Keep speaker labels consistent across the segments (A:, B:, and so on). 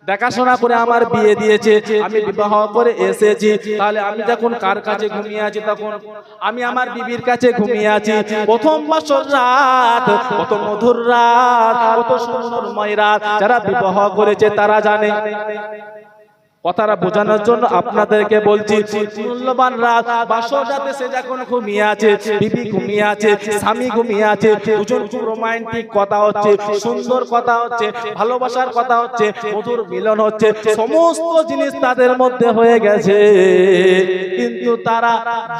A: দেখাশোনা করে আমার বিয়ে দিয়েছে, আমি বিবাহ করে এসেছি, তাহলে আমি যখন কার কাছে ঘুমিয়ে আছি, তখন আমি আমার বিবির কাছে ঘুমিয়ে আছি। প্রথম বাসর রাত, কত মধুর রাত, কত সুন্দরময় রাত, যারা বিবাহ করেছে তারা জানে। কথাটা বোঝানোর জন্য আপনাদেরকে বলছি, মূল্যবান রাত, বাসর রাতে সে যখন ঘুমিয়ে আছে, বিবি ঘুমিয়ে আছে, স্বামী ঘুমিয়ে আছে, দুজন খুব রোমান্টিক কথা হচ্ছে, সুন্দর কথা হচ্ছে, ভালোবাসার কথা হচ্ছে, মধুর মিলন হচ্ছে, সমস্ত জিনিস তাদের মধ্যে হয়ে গেছে, কিন্তু তারা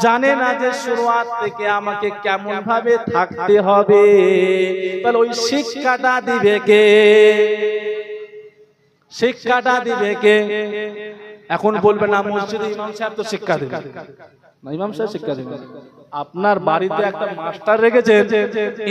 A: জানে না যে শুরুয়াত থেকে আমাকে কেমন ভাবে থাকতে হবে। তাহলে ওই শিক্ষাটা দিবে কে? শিক্ষাটা দিবে কে? এখন বলবে না মসজিদে ইমাম সাহেব তো শিক্ষা দেবে না, ইমাম সাহেব শিক্ষা দেবে। আপনার বাড়িতে একটা মাস্টার রেখেছেন,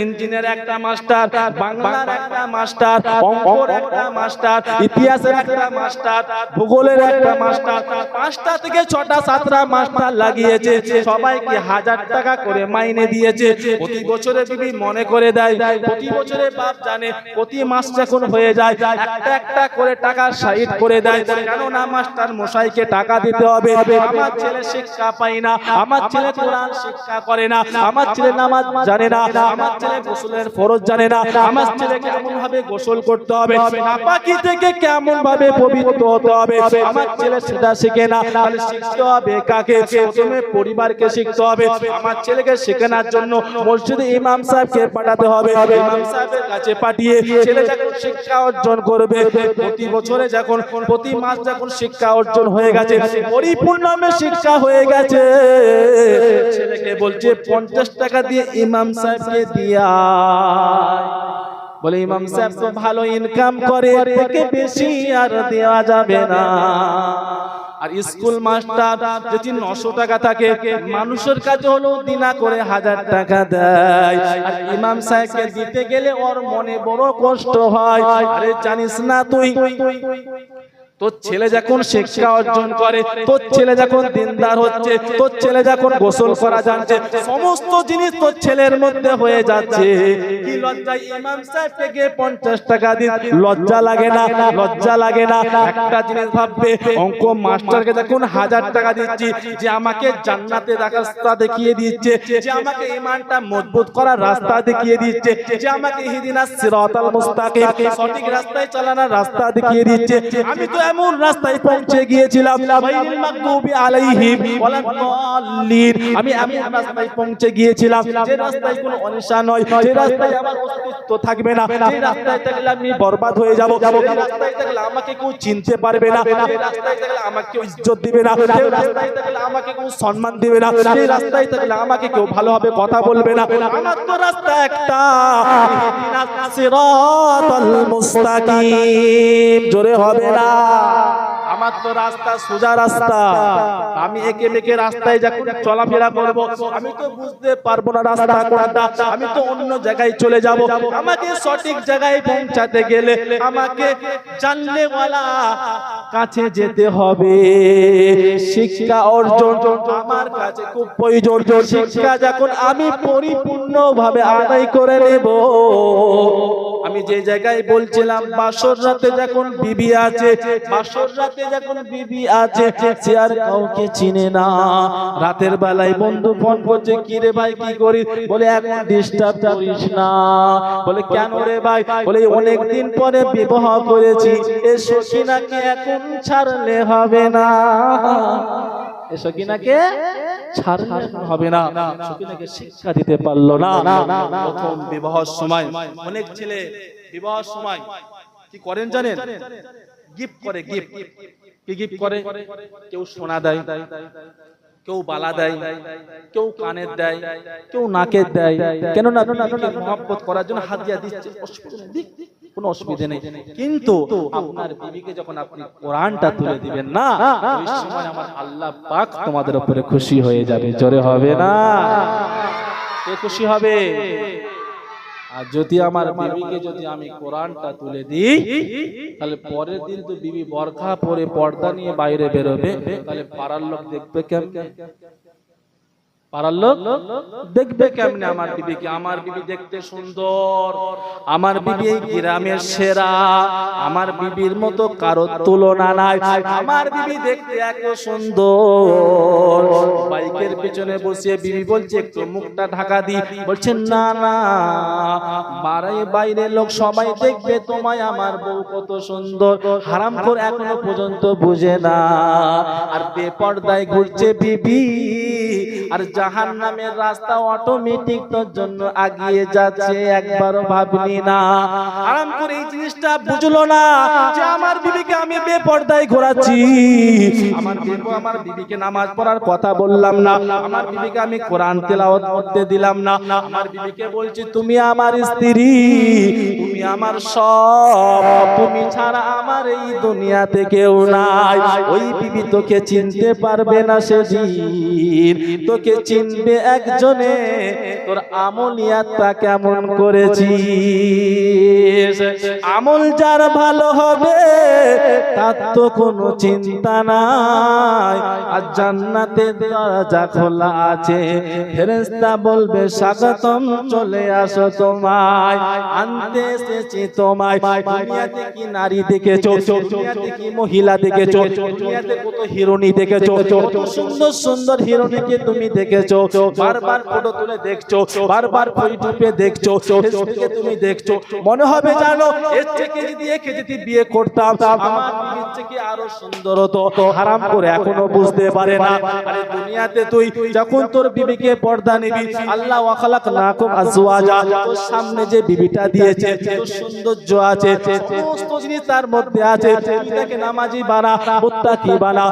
A: ইঞ্জিনিয়ার একটা মাস্টার, বাংলার একটা মাস্টার, অঙ্কর একটা মাস্টার, ইতিহাসের একটা মাস্টার, ভূগোলের একটা মাস্টার, 5টা থেকে 6টা 7টা মাস্টার লাগিয়েছে, সবাইকে 1000 টাকা করে মাইনে দিয়েছে। প্রতি বছরে বিবি মনে করে দেয়, প্রতি বছরে বাপ জানে, প্রতি মাস যখন হয়ে যায় একটা একটা করে টাকা সাইড করে দেয়, কেননা মাস্টার মশাইকে টাকা দিতে হবে। আমার ছেলে শিক্ষা পায় না, আমার ছেলে কোরআন শিক্ষা করে না, আমার ছেলে নামাজ জানে না, আমার ছেলে গোসলের ফরজ জানে না, আমার ছেলে কেমন ভাবে গোসল করতে হবে, নাপাকি থেকে কেমন ভাবে পবিত্র হতে হবে, আমার ছেলে সেটা শিখে না। তাহলে শিখতে হবে কাকে? প্রথমে পরিবারকে শিখতে হবে। আমার ছেলেকে শেখানোর জন্য মসজিদে ইমাম সাহেবকে পাঠাতে হবে। ইমাম সাহেবের কাছে পাঠিয়ে ছেলে যখন শিক্ষা অর্জন করবে, প্রতি বছরে যখন, প্রতি মাস যখন শিক্ষা অর্জন হয়ে গেছে, পরিপূর্ণভাবে শিক্ষা হয়ে গেছে, ছেলেকে বলছে 50 টাকা দিয়ে ইমাম সাহেবকে দিয়া। বলে ইমাম সাহেব তো ভালো ইনকাম করে, থেকে বেশি আর দেওয়া যাবে না। আর স্কুল মাস্টার যদি 900 টাকা থাকে, মানুষের কাছে হলো দিনা করে 1000 টাকা দেয়, আর ইমাম সাহেবকে দিতে গেলে ওর মনে বড় কষ্ট হয়। আরে জানিস না তুই, তোর ছেলে যখন শিক্ষা অর্জন করে, তোর ছেলে যখন দিনদার হচ্ছে, তোর ছেলে যখন গোসল করা জানছে, সমস্ত জিনিস তোর ছেলের মধ্যে হয়ে যাচ্ছে, কি লজ্জায় ইমাম সাহেবকে গিয়ে 50 টাকা দিন লজ্জা লাগে না? লজ্জা লাগে না? একটা জিনিস ভাববে, অঙ্ক মাস্টারকে যখন 1000 টাকা দিচ্ছি, যে আমাকে জান্নাতে রাস্তা দেখিয়ে দিচ্ছে, যে আমাকে ঈমানটা মজবুত করার রাস্তা দেখিয়ে দিচ্ছে, যে আমাকে ইহদিনাস সিরাতাল মুস্তাকিম, সঠিক রাস্তায় চালানোর রাস্তা দেখিয়ে দিচ্ছে, আমি তো এমন রাস্তায় পৌঁছে গিয়েছিলাম, গায়রিল মাগদুবি আলাইহিম ওয়ালাদ দাল্লিন, আমি এমন রাস্তায় পৌঁছে গিয়েছিলাম যে রাস্তায় কোনো অনিশা নয়, যে রাস্তায় আমার অস্তিত্ব থাকবে না, যে রাস্তায় থাকলে আমি বরবাদ হয়ে যাব, যে রাস্তায় থাকলে আমাকে কেউ চিনতে পারবে না, যে রাস্তায় থাকলে আমাকে কেউ ইজ্জত দিবে না, যে রাস্তায় থাকলে আমাকে কেউ সম্মান দিবে না, যে রাস্তায় থাকলে আমাকে কেউ ভালোভাবে কথা বলবে না। আমার তো রাস্তা একটা, ইহদিনাস সিরাতাল মুস্তাকিম, জোরে হবে না? আমার তো রাস্তা সোজা রাস্তা, আমি একে বেঁকে রাস্তায় যখন চলাফেরা করব, আমি তো বুঝতে পারবো না রাস্তা কোনটা, আমি তো অন্য জায়গায় চলে যাব। আমাকে সঠিক জায়গায় পৌঁছাতে গেলে আমাকে জানলেওয়ালা কাছে যেতে হবে। শিক্ষা অর্জন আমার কাছে খুব প্রয়োজন। শিক্ষা যখন আমি পরিপূর্ণভাবে আদায় করে নেব, আমি যে জায়গায় বলছিলাম বাসর রাতে যখন বিবি আছে, বাসর রাতে যখন বিবি আছে, সে আর কাউকে চিনে না। রাতের বেলায় বন্ধু ফোন করছে, কি রে ভাই কি করিস? বলে এখন ডিস্টার্ব করিস না। বলে কেন রে ভাই? বলে অনেকদিন পরে বিবাহ করেছি, এ সখিনাকে এখন ছাড়লে হবে না, এ সখিনাকে ছাড়লে হবে না। সখিনাকে শিক্ষা দিতে পারলো না। প্রথম বিবাহের সময় অনেক ছেলে বিবাহের সময় কি করেন জানেন? গিফট করে। গিফট কি গিফট করে? কেউ সোনা দেয়, কেউ বালা দেয়, কেউ কানের দেয়, কেউ নাকের দেয়। কেন না? মহব্বত করার জন্য হাদিয়া দিচ্ছে, কোনো অসুবিধা নেই। কিন্তু আপনার বিবিকে যখন আপনি কোরআনটা তুলে দিবেন না, ওই সময় আমার আল্লাহ পাক তোমাদের উপরে খুশি হয়ে যাবে। জোরে হবে না? কে খুশি হবে? আর যদি আমার বিবিকে যদি আমি কোরআনটা তুলে দিই, তাহলে পরের দিন তো বিবি বরখা পরে পর্দা নিয়ে বাইরে বেরোবে, তাহলে পাড়ার লোক দেখবে কেমন? পাড়ার লোক দেখবে কেমনে আমার বিবিকে? আমার বিবি দেখতে সুন্দর, আমার বিবি এই গ্রামের সেরা, আমার বিবির মতো কারো তুলনা নাই, আমার বিবি দেখতে এত সুন্দর। বাইকের পিছনে বসে বিবি বলছে একটু মুখটা ঢাকা দি, বলছেন না না, বাইরে লোক সবাই দেখবে তোমায়, আমার বউ কত সুন্দর। হারামখোর এখনো পর্যন্ত বুঝে না, আর বেপরদায় ঘুরছে বিবি, আর জাহান্নামের রাস্তা অটোমেটিক তোর জন্য আগিয়ে যাচ্ছে, একবারও ভাবনি না। আরাম করে এই জিনিসটা বুঝলো না যে আমার বিবিকে আমি বেপরদায় ঘোরাচ্ছি, আমার বিবিকে নামাজ পড়ার কথা বললাম না, আমার বিবিকে আমি কোরআন তেলাওয়াত করতে দিলাম না, আমার বিবিকে বলছি তুমি আমার স্ত্রী, তুমি আমার সব, তুমি ছাড়া আমার এই দুনিয়াতে কেউ নাই। ওই বিবি তোকে চিনতে পারবে না সেদিন, তোকে চিনবে একজনে, তোর আমলিয়াতটা কেমন করেছিস। আমল যার ভালো হবে তার তো কোনো চিন্তা নাই, আর জান্নাতের দরজা খোলা আছে, ফেরেশতা বলবে স্বাগতম, চলে আসো তোমায় আনতে এসেছি তোমায়। দুনিয়াতে কি নারী দেখেছো, দুনিয়াতে কি মহিলা দেখেছো, দুনিয়াতে কত হিরোইনি দেখেছো, কত সুন্দর সুন্দর হিরোইনকে তুমি দেখেছো, বারবার ফটো তুলে দেখছো, বারবার ইউটিউবে দেখছো, ফেসবুকে তুমি দেখছো, মনে হবে জানো এর থেকে যদি একে যদি বিয়ে করতাম আমার বিয়ের থেকে আরো সুন্দর হতো। হারাম করে এখনো বুঝতে পারে না। আরে দুনিয়াতে তুই যখন তোর বিবিকে পর্দা নিবি, আল্লাহ ওয়া খালাকনাকুম আজওয়াজা, তোর সামনে যে বিবিটা দিয়েছে তোর সৌন্দর্য আছে, সমস্ত জিনিস তার মধ্যে আছে, তুই তাকে নামাজি বানা, মুত্তাকি বানা,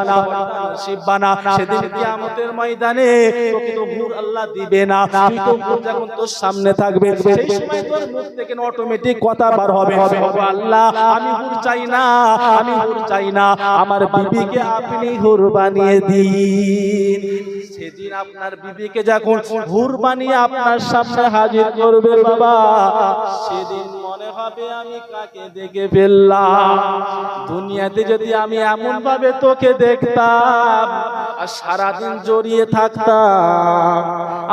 A: শিব বানা, সেদিন কিয়ামতের ময়দানে তোকে তো হুর আল্লাহ দিবে না, তুই তো হুর যখন তোর সামনে থাকবে সেই সময় তোর মুখ থেকে অটোমেটিক কথা বার হবে, আল্লাহ আমি হুর চাই না, আমি হুর চাই না, আমার বিবিকে আপনি হুর বানিয়ে দিন। সেদিন আপনার বিবিকে যখন হুর বানিয়ে আপনার সামনে হাজির করবে বাবা, সেদিন মনে হবে আমি কাকে দেখে ফেললাম। দুনিয়াতে যদি আমি এমন ভাবে তোকে দেখতাম আর সারাদিন জড়িয়ে থাকতাম,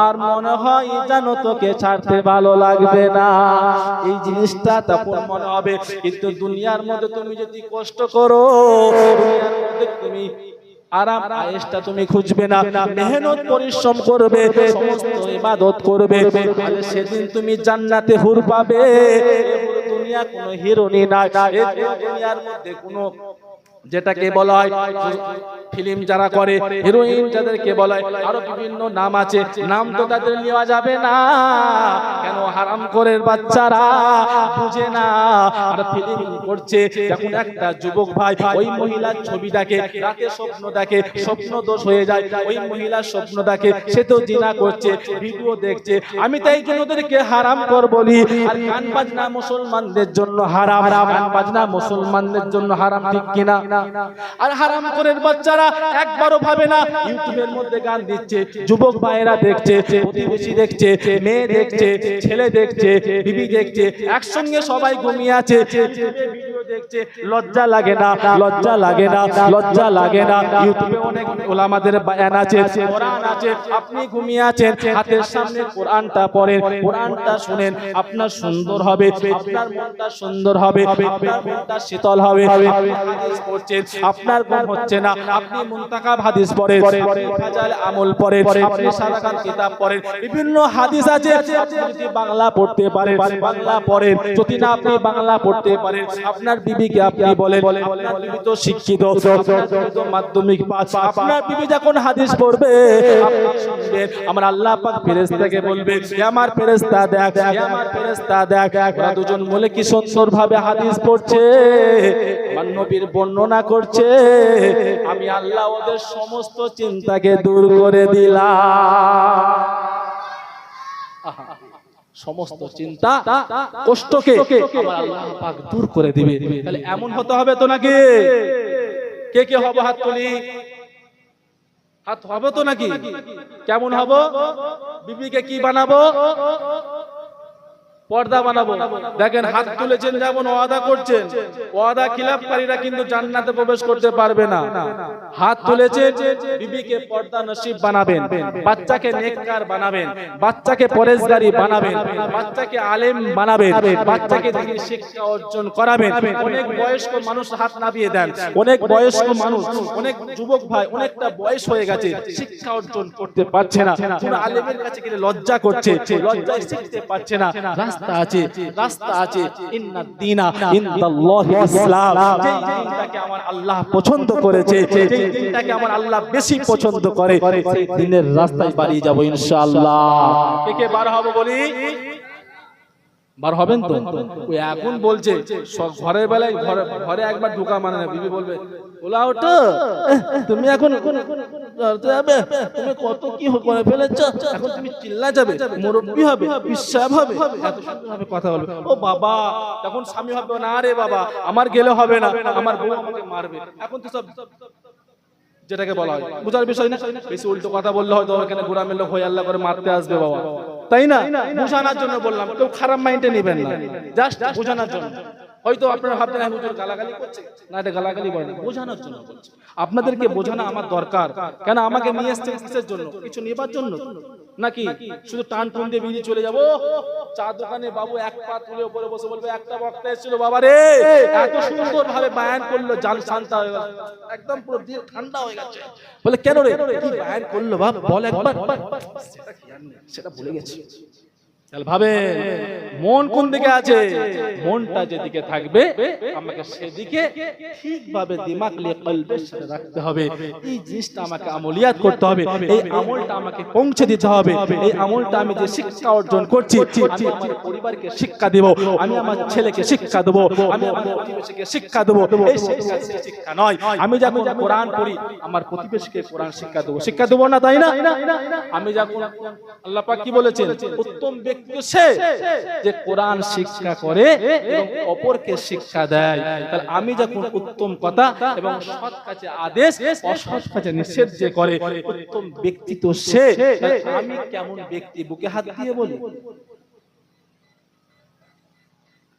A: আর মনে হয় যেন তোকে ছাড়তে ভালো লাগবে না, এই জিনিসটা তখন মনে হবে। কিন্তু দুনিয়ার মধ্যে তুমি যদি কষ্ট করো, দুনিয়ার মধ্যে তুমি আরাম আয়েশটা তুমি খুঁজবে না, মেহনত পরিশ্রম করবে, সমস্ত ইবাদত করবে, তাহলে সেদিন তুমি জান্নাতে হুর পাবে। দুনিয়া কোনো হিরোইনি না, দুনিয়ার মধ্যে কোনো যেটাকে বলা হয় ফিল্ম যারা করে, হিরোইন যাদেরকে বলা হয়, আরো বিভিন্ন নাম আছে, নাম তো তাদের নেওয়া যাবে না, কেন হারামখোরের বাচ্চারা বুঝে না। আর ফিল্ম করছে যখন একটা যুবক ভাই ওই মহিলার ছবিটাকে রাতে স্বপ্ন দেখে, স্বপ্ন দোষ হয়ে যায়, ওই মহিলার স্বপ্ন দেখে, সে তো জিনা করছে, ভিডিও দেখছে। আমি তাই জন্য ওদেরকে হারামখোর বলি। আর গান বাজনা মুসলমানদের জন্য হারাম, গান বাজনা মুসলমানদের জন্য হারাম, ঠিক কিনা? আর হারামখোরের বাচ্চারা একবারও ভাবে না, ইউটিউবের মধ্যে গান দিচ্ছে, যুবক ভাইয়েরা দেখছে, প্রতিবেশী দেখছে, মেয়ে দেখছে, ছেলে দেখছে, বিবি দেখছে, একসঙ্গে সবাই ঘুমিয়ে আছে, ভিডিও দেখছে, লজ্জা লাগে না? লজ্জা লাগে না? লজ্জা লাগে না? ইউটিউবে অনেক ওলামাদের বয়ান আছে, কোরআন আছে, আপনি ঘুমিয়ে আছেন, হাতের সামনে কোরআনটা পড়েন, কোরআনটা শুনেন, আপনার সুন্দর হবে, আপনার মনটা সুন্দর হবে, আপনার মনটা শীতল হবে। হাদিস পড়ছেন, আপনার ঘুম হচ্ছে না, আপনি মুনতাকাব হাদিস পড়েন, ফাজাল আমল পড়েন, আপনি সারাকাত কিতাব পড়েন, বিভিন্ন হাদিস আছে, আপনি যদি বাংলা পড়তে পারেন বাংলা পড়েন, যদি না আপনি বাংলা পড়তে পারেন আপনার বিবিকে আপনি বলেন, আপনার বিবি তো শিক্ষিত, আপনার বিবি তো মাধ্যমিক পাস, আপনার বিবি যখন হাদিস পড়বে আপনি শুনবেন, আমার আল্লাহ পাক ফেরেশতাকে বলবে, হে আমার ফেরেশতা দেখ, হে আমার ফেরেশতা দেখ, ওরা দুজন মিলে কি সুন্দরভাবে হাদিস পড়ছে, আমার নবীর বর্ণনা করছে, আমি আল্লাহ ওদের সমস্ত চিন্তাকে দূর করে দিলাম। সমস্ত চিন্তা কষ্টকে আমার আল্লাহ পাক দূর করে দিবে। তাহলে এমন হতে হবে তো নাকি? কে কে হবো হাত তুলি? হাত হবে তো নাকি? কেমন হব? বিবিকে কি বানাবো? পর্দা বানাবো। দেখেন হাত তুলেছেন যেমন ওয়াদা করছেন, ওয়াদা খিলাফকারীরা কিন্তু জান্নাতে প্রবেশ করতে পারবে না। হাত তুলেছেন বিবিকে পর্দা নসিব বানাবেন, বাচ্চাকে নেককার বানাবেন, বাচ্চাকে পরেশগারী বানাবেন, বাচ্চাকে আলেম বানাবেন, বাচ্চাকে দ্বীনি শিক্ষা অর্জন করাবেন। অনেক বয়স্ক মানুষ হাত নামিয়ে দেন, অনেক বয়স্ক মানুষ, অনেক যুবক ভাই অনেকটা বয়স হয়ে গেছে, শিক্ষা অর্জন করতে পারছে না, কোনো আলেমের কাছে গেলে লজ্জা করছে, লজ্জায় শিখতে পারছে না। রাস্তা আছে, রাস্তা আছে, ইন্নাদ দীনা ইনদাল্লাহিল ইসলাম। যেই দিনটাকে আমার আল্লাহ পছন্দ করেছে, যেই দিনটাকে আমার আল্লাহ বেশি পছন্দ করে, সেই দিনের রাস্তায় বাড়িয়ে যাব ইনশাআল্লাহ। কে কে বার হবো বলি? বার হবেন তো? ওই এখন বলছে ঘরের বেলায় ঘরে একবার ঢোকা মানে না। বিবি বলবে ওলা ওঠো, তুমি এখন যাবে, তুমি কত কি করে ফেলেছ, এখন তুমি চিল্লা যাবে, মুরব্বি হবে, বিশ্বাস হবে, এত সুন্দর ভাবে কথা বলবে। ও বাবা, তখন স্বামী হবে না রে বাবা আমার গেলে হবে না, আমার বউ আমাকে মারবে। এখন তো সব যেটাকে বলা হয় বুঝার বিষয় না, বেশি উল্টো কথা বললে হয়তো এখানে গোরামের লোক হয়ে আল্লাহ করে মারতে আসবে বাবা, তাই না? বোঝানোর জন্য বললাম, কেউ খারাপ মাইন্ডে নেবেন না, জাস্ট বোঝানোর জন্য। হয়তো আপনারা ভাবছেন আমি হুজুর গালাগালি করছি, না এটা গালাগালি করে না, বোঝানোর জন্য বলছি। আপনাদেরকে বোঝানো আমার দরকার। কেন আমাকে নিয়ে এসেছেন কিসের জন্য? কিছু নেবার জন্য নাকি শুধু টান টুন দিয়ে বেরিয়ে চলে যাবো? চা দোকানে বাবু এক পা তুলে উপরে বসে বলবে একটা বক্তা এসেছিল বাবা রে, এত সুন্দর ভাবে বয়ান করলো, জান শান্তা হয়ে গেল, একদম পুরো দিল ঠান্ডা হয়ে গেছে। বলে কেন রে, কি বয়ান করলো বাপ, বল একবার। সেটা কি আর নেই, সেটা ভুলে গেছি। ভাবে মন কোন দিকে আছে, মনটা যেদিকে থাকবে আমাকে সেদিকে ঠিকভাবে দিমাগ লিয়ে কলবের সাথে রাখতে হবে। এই জিনিসটা আমাকে আমলিয়াত করতে হবে, এই আমলটা আমাকে পৌঁছে দিতে হবে। এই আমলটা আমি যে শিক্ষা অর্জন করছি, আমি আমার পরিবারকে শিক্ষা দেব, আমি আমার ছেলেকে শিক্ষা দেব, আমি আমার প্রতিবেশীকে শিক্ষা দেব। এই শিক্ষা নয় আমি যখন কোরআন পড়ি আমার প্রতিবেশীকে কোরআন শিক্ষা দেব, শিক্ষা দেব না, তাই না? আমি যখন আল্লাহ পাক কি বলেছেন, উত্তম ব্যক্তি সে যে কোরআন শিক্ষা করে এবং অপরকে শিক্ষা দেয়। তাহলে আমি যখন উত্তম কথা এবং সৎ কাজে আদেশ, অসৎ কাজে নিষেধ যে করে, উত্তম ব্যক্তি তো সে। আমি কেমন ব্যক্তি বুকে হাত দিয়ে বলি,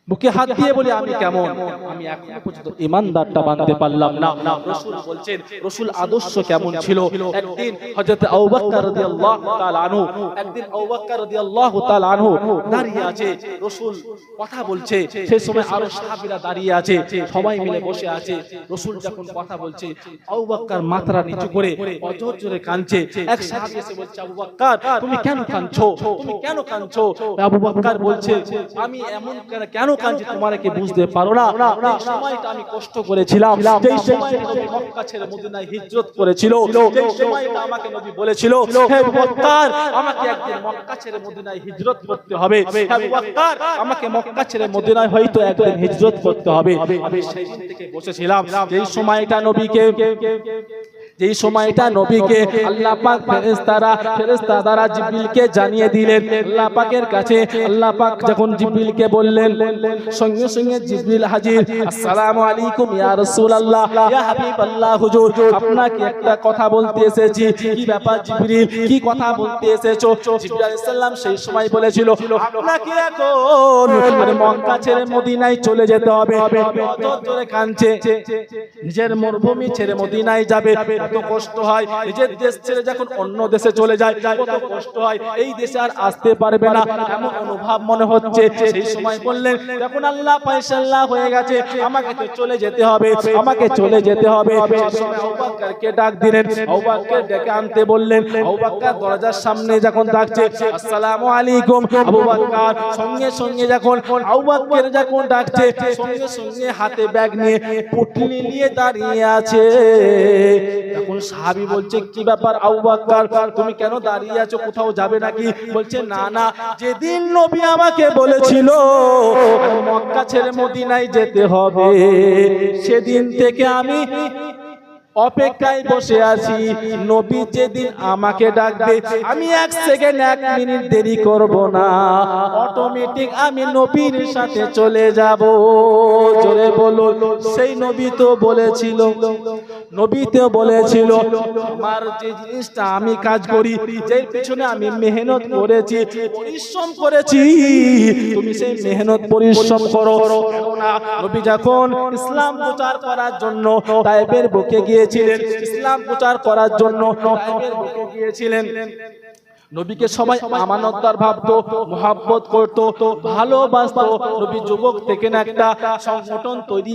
A: বুকে হাত দিয়ে বলি আমি কেমন? আমি এখনো পর্যন্ত ঈমানদারটা বানতে পারলাম না। রাসূল বলছেন, রাসূল আদর্শ কেমন ছিল? একদিন হযরত আবু বকর রাদিয়াল্লাহু তাআলা আনহু, একদিন আবু বকর রাদিয়াল্লাহু তাআলা আনহু দাঁড়িয়ে আছে, রাসূল কথা বলছে, সেই সময় আরো সাহাবীরা দাঁড়িয়ে আছে, সবাই মিলে বসে আছে। রাসূল যখন কথা বলছে আবু বকর মাথা নিচু করে অজর জোরে কাঁদছে। এক সাহাবী এসে বলছে, আবু বকর তুমি কেন কাঁদছো, তুমি কেন কাঁদছো? আবু বকর বলছে, আমি এমন কেন কাঁদছি তোমরা কি বুঝতে পারো না? এই সময়টা আমি কষ্ট করেছিলাম, যেই সময়টা নবী মক্কা ছেড়ে মদিনায় হিজরত করেছিল, যেই সময়টা আমাকে নবী বলেছিল, হে আবু বকর আমাকে একদিন মক্কা ছেড়ে মদিনায় হিজরত করতে হবে, হে আবু বকর আমাকে মক্কা ছেড়ে মদিনায় হয়তো একদিন হিজরত করতে হবে। আমি সেই দিন থেকে বসেছিলাম, যেই সময়টা নবীকে আল্লাহ পাক ফেরেশতা দ্বারা জিবরিলকে জানিয়ে দিলেন। আল্লাহ পাকের কাছে আল্লাহ পাক যখন জিবরিলকে বললেন, সঙ্গে সঙ্গে জিবরিল হাজির। আসসালামু আলাইকুম ইয়া রাসূলুল্লাহ, ইয়া হাবিবাল্লাহ, হুজুর আপনাকে একটা কথা বলতে এসেছি। কি ব্যাপার জিবরিল, কি কথা বলতে এসেছো? জিবরিল আলাইহিস সালাম সেই সময় বলেছিল, আপনাকে এখন মক্কা ছেড়ে মদিনায় চলে যেতে হবে। অজর জোরে কাঁদছে, নিজের মরুভূমি ছেড়ে মদিনায় যাবে, কত কষ্ট হয়। নিজের দেশ ছেড়ে যখন অন্য দেশে চলে যায় কত কষ্ট হয়, এই দেশে আর আসতে পারবে না এমন অনুভব মনে হচ্ছে। সেই সময় বললেন, যখন আল্লাহ ফয়সালা হয়ে গেছে আমাকে তো চলে যেতে হবে, আমাকে চলে যেতে হবে। সেই সময় আবু বকরকে ডাক দিলেন, আবু বকরকে ডেকে আনতে বললেন। আবু বকর দরজার সামনে যখন ডাকছে, আসসালামু আলাইকুম, আবু বকর সঙ্গে সঙ্গে যখন আবু বকর যখন ডাকছে, সঙ্গে সঙ্গে হাতে ব্যাগ নিয়ে পুটলি নিয়ে দাঁড়িয়ে আছে। তখন সাহাবী বলছে, কি ব্যাপার আবু বকর তুমি কেন দাঁড়িয়ে আছো, কোথাও যাবে নাকি? বলছে, না না, যেদিন নবী আমাকে বলেছিল মক্কা ছেড়ে মদিনায় যেতে হবে, সেদিন থেকে আমি অপেক্ষায় বসে আছি। নবী যেদিন আমাকে ডাকবে আমি এক সেকেন্ড এক মিনিট দেরি করব না, অটোমেটিক আমি নবীর সাথে চলে যাব। জোরে বলো, সেই নবী তো বলেছিল নবীতেও বলেছিল আমার যে জিনিসটা আমি কাজ করি, যে পিছনে আমি মেহনত করেছি, পরিশ্রম করেছি, তুমি সেই মেহনত পরিশ্রম করো। কেননা নবী যখন ইসলাম প্রচার করার জন্য তায়েফের বুকে গিয়েছিলেন, ইসলাম প্রচার করার জন্য তায়েফের বুকে গিয়েছিলেন, নবীকে সবাই আমানতদার ভাবতো, মহব্বত করতো, ভালোবাসতো। নবী যুবক থেকে না একটা সংগঠন তৈরি